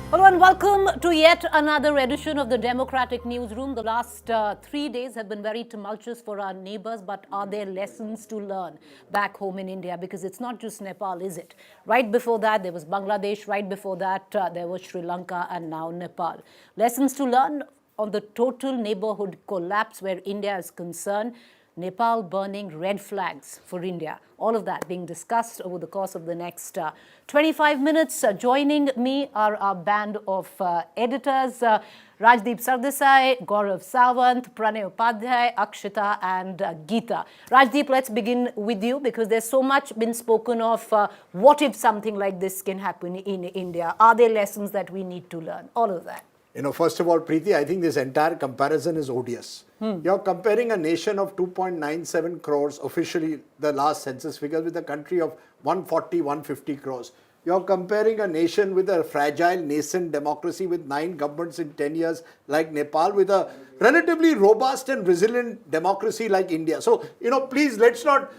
Hello and welcome to yet another edition of the Democratic Newsroom. The last 3 days have been very tumultuous for our neighbors, but are there lessons to learn back home in India? Because it's not just Nepal, is it? Right before that, there was Bangladesh. Right before that, there was Sri Lanka, and now Nepal. Lessons to learn on the total neighborhood collapse where India is concerned. Nepal burning red flags for India. All of that being discussed over the course of the next 25 minutes. Joining me are our band of editors, Rajdeep Sardesai, Gaurav Sawant, Pranay Upadhyay, Akshita and Geeta. Rajdeep, let's begin with you because there's so much been spoken of what if something like this can happen in India. Are there lessons that we need to learn? All of that. First of all, Preeti, I think this entire comparison is odious. You're comparing a nation of 2.97 crores, officially the last census figures, with a country of 140, 150 crores. You're comparing a nation with a fragile, nascent democracy with 9 governments in 10 years like Nepal with a relatively robust and resilient democracy like India. So, please let's not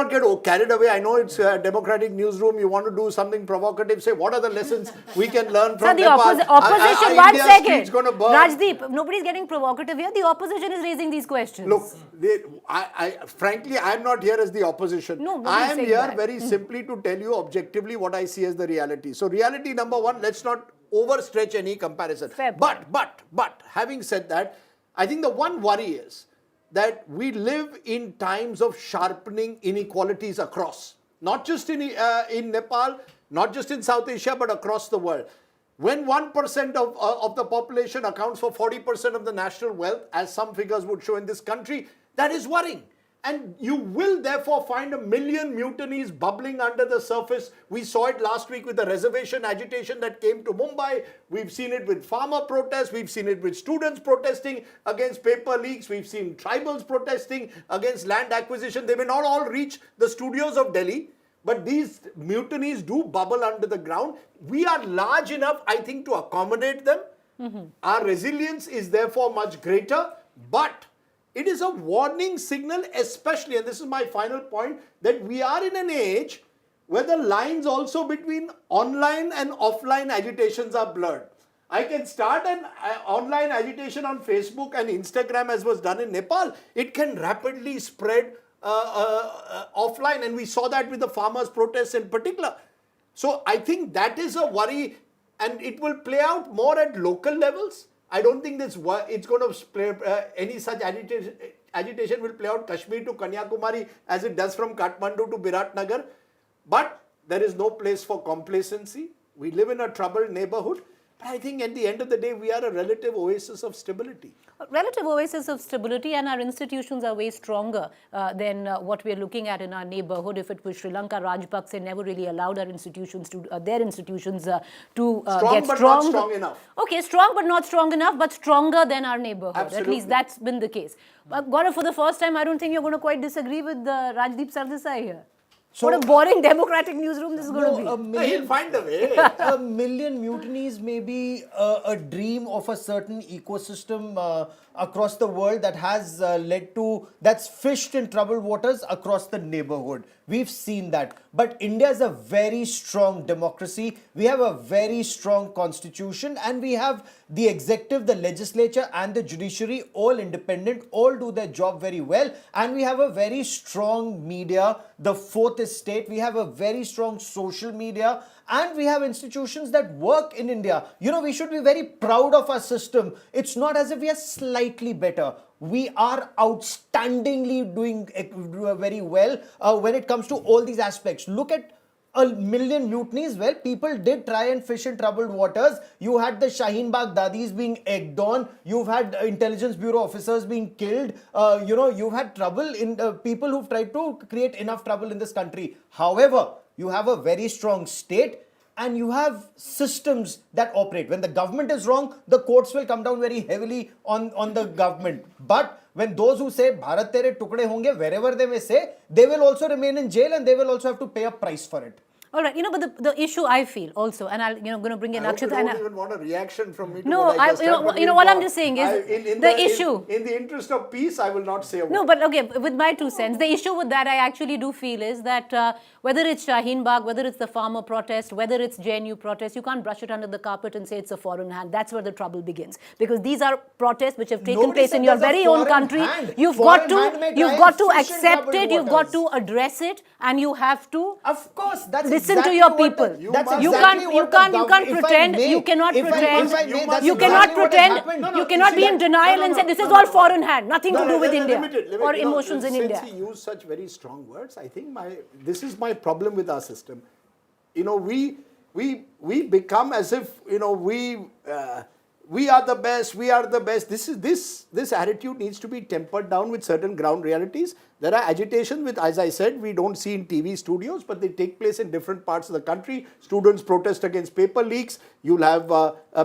get carried away. I know it's a Democratic Newsroom. You want to do something provocative. Say, what are the lessons we can learn from Nepal? Opposition, one second. Rajdeep, nobody's getting provocative here. The opposition is raising these questions. Look, frankly, I'm not here as the opposition. No, I am here very simply to tell you objectively what I see as the reality. So reality number one, let's not overstretch any comparison. But having said that, I think the one worry is that we live in times of sharpening inequalities across, not just in Nepal, not just in South Asia, but across the world. When 1% of the population accounts for 40% of the national wealth, as some figures would show in this country, that is worrying. And you will therefore find 1 million mutinies bubbling under the surface. We saw it last week with the reservation agitation that came to Mumbai. We've seen it with farmer protests. We've seen it with students protesting against paper leaks. We've seen tribals protesting against land acquisition. They may not all reach the studios of Delhi, but these mutinies do bubble under the ground. We are large enough, I think, to accommodate them. Our resilience is therefore much greater, but it is a warning signal, especially, and this is my final point, that we are in an age where the lines also between online and offline agitations are blurred. I can start an online agitation on Facebook and Instagram as was done in Nepal. It can rapidly spread offline, and we saw that with the farmers' protests in particular. So I think that is a worry, and it will play out more at local levels. I don't think it's going to play, any such agitation will play out Kashmir to Kanyakumari as it does from Kathmandu to Biratnagar. But there is no place for complacency. We live in a troubled neighborhood. But I think at the end of the day, we are a relative oasis of stability. A relative oasis of stability, and our institutions are way stronger than what we are looking at in our neighborhood. If it was Sri Lanka, Rajapaksa never really allowed our institutions to, their institutions to get but strong. Not strong enough. Okay, strong but not strong enough, but stronger than our neighborhood. Absolutely. At least that's been the case. Gaurav, for the first time, I don't think you're going to quite disagree with Rajdeep Sardesai here. So, what a boring Democratic Newsroom this is going to be. He'll find a way. 1 million mutinies may be a dream of a certain ecosystem across the world that has led to, that's fished in troubled waters across the neighborhood. We've seen that. But India is a very strong democracy. We have a very strong constitution, and we have the executive, the legislature and the judiciary all independent, all do their job very well. And we have a very strong media, the fourth estate. We have a very strong social media, and we have institutions that work in India. We should be very proud of our system. It's not as if we are slightly better. We are outstandingly doing very well when it comes to all these aspects. Look at 1 million mutinies. Well, people did try and fish in troubled waters. You had the Shaheen Bagh Dadis being egged on. You've had intelligence bureau officers being killed. You've had trouble in people who've tried to create enough trouble in this country. However, you have a very strong state, and you have systems that operate. When the government is wrong, the courts will come down very heavily on the government. But when those who say Bharat tere tukde honge, wherever they may say, they will also remain in jail, and they will also have to pay a price for it. All right, but the issue I feel also, and I'm going to bring in I hope you Akshita. don't even want a reaction from me to No, what I just said, but what we'll I'm go just on. saying is in the issue. In the interest of peace, I will not say a word. No, but okay, with my 2 cents, the issue with that I actually do feel is that whether it's Shaheen Bagh, whether it's the farmer protest, whether it's JNU protest, you can't brush it under the carpet and say it's a foreign hand. That's where the trouble begins. Because these are protests which have taken Nobody place said in your there's a very own foreign country. hand. You've Foreign got hand may to, you've drive got to fish in accept troubled it, you've got to waters. address it, and you have to Of course, that's listen exactly to your what the- people. that's You exactly can't, what you the can't, you gov- can't if I pretend. may- You cannot if I- pretend. if I may, that's You exactly cannot what has pretend. happened. You cannot be in denial and say this is all foreign hand, nothing to do with India or emotions in India. Since he used such very strong words, I think this is my problem with our system. We become as if we are the best. We are the best. This attitude needs to be tempered down with certain ground realities. There are agitations with, as I said, we don't see in TV studios, but they take place in different parts of the country. Students protest against paper leaks. You'll have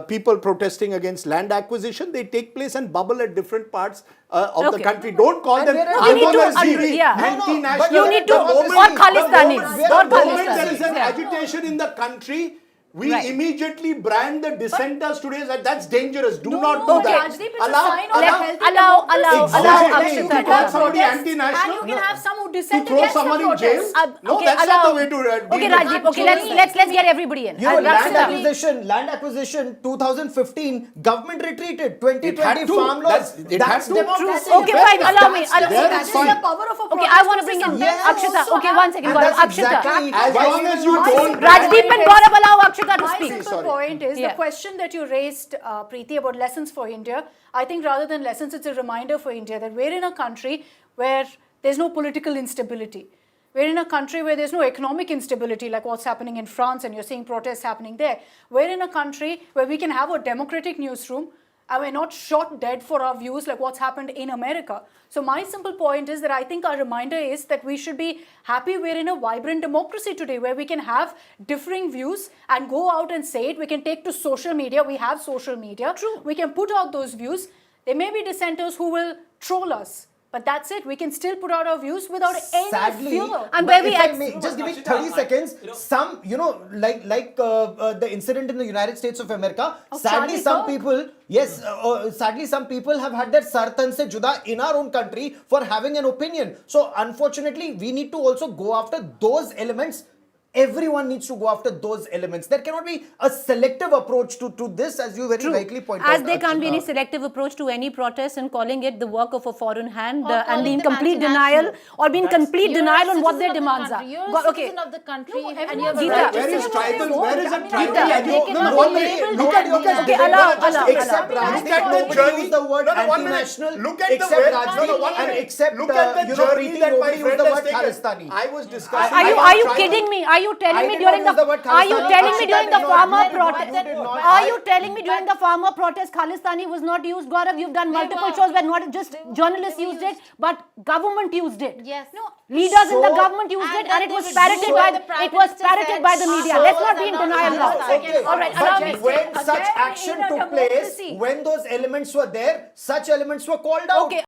people protesting against land acquisition. They take place and bubble at different parts of the country. Don't call them we need to anti-national. You need to, The moment- or Khalistanis, the or moment there is Khalistanis. an Yeah. agitation in the country, we Right. immediately brand the dissenters today as that's dangerous. Do not no, do that. Rajdeep, it's a sign of a healthy allow Exactly. Akshita You to call come. somebody protest, anti-national, and you can have some who to dissent throw against someone the in jail. protest. No, Okay, that's not the way to deal okay, with Rajdeep. it. Okay, let's get everybody in. You know, Akshita. land acquisition, 2015, government retreated. 2020 It had to. farm laws. It That's had to. democracy. Okay, fine. Allow me. There That's is the fine. power of a Okay, protest I want to bring in sometimes Akshita. also Okay, have- one second. And Gaurav. that's Akshita. exactly As why long as you My don't. simple Rajdeep and Gaurav, allow Akshita to My speak. simple Sorry. point is Yeah. the question that you raised, Preeti, about lessons for India. I think rather than lessons, it's a reminder for India that we're in a country where there's no political instability. We're in a country where there's no economic instability like what's happening in France, and you're seeing protests happening there. We're in a country where we can have a democratic newsroom and we're not shot dead for our views like what's happened in America. So my simple point is that I think our reminder is that we should be happy we're in a vibrant democracy today where we can have differing views and go out and say it. We can take to social media. We have social media. True. We can put out those views. There may be dissenters who will troll us. But that's it. We can still put out our views without Sadly, any fear. And but where we if I ex- may, just give me 30 seconds. Some, like the incident in the United States of America. Sadly, Charlie some Kirk? people, yes, sadly, some people have had their sartan se juda in our own country for having an opinion. So, unfortunately, we need to also go after those elements. Everyone needs to go after those elements. There cannot be a selective approach to this, as you very rightly point out. As there can't be any selective approach to any protest and calling it the work of a foreign hand Or and calling be in them complete anti-national. denial or be in complete You're denial a on what their citizen of the demands are. country. You're a Okay. citizen of the country No, and you have a everyone's right to Where say is what you tribal? want. Where is I a mean, tribal? they Gita, can no, be one minute. labeled Look at anti-national. Okay, allow. Except Look Rajdeep, at the nobody journey. use the word No, no, 1 minute. anti-national. Look at the except way. Rajdeep No, no, 1 and minute. except Look at the journey Preeti, that my nobody use friend the has word taken. Khalistani. I was discussing. Are you kidding me? Are you telling I me did not during use the word are you Khalistani. telling me Akshita during did the not. farmer I did not. protest? You did not. Are you telling me during the farmer protest Khalistani was not used? Gaurav, you've done multiple were. shows where not just journalists used it, but government used it. Yes. No. Leaders in the So- government used And it, and then it was they would parroted show by the Prime it was Minister parroted said, by the media. "So Let's not be in was not denial now. Okay. All right, allow me. But when such Again, action in a took place, democracy. when those elements were there, such elements were called out. Okay.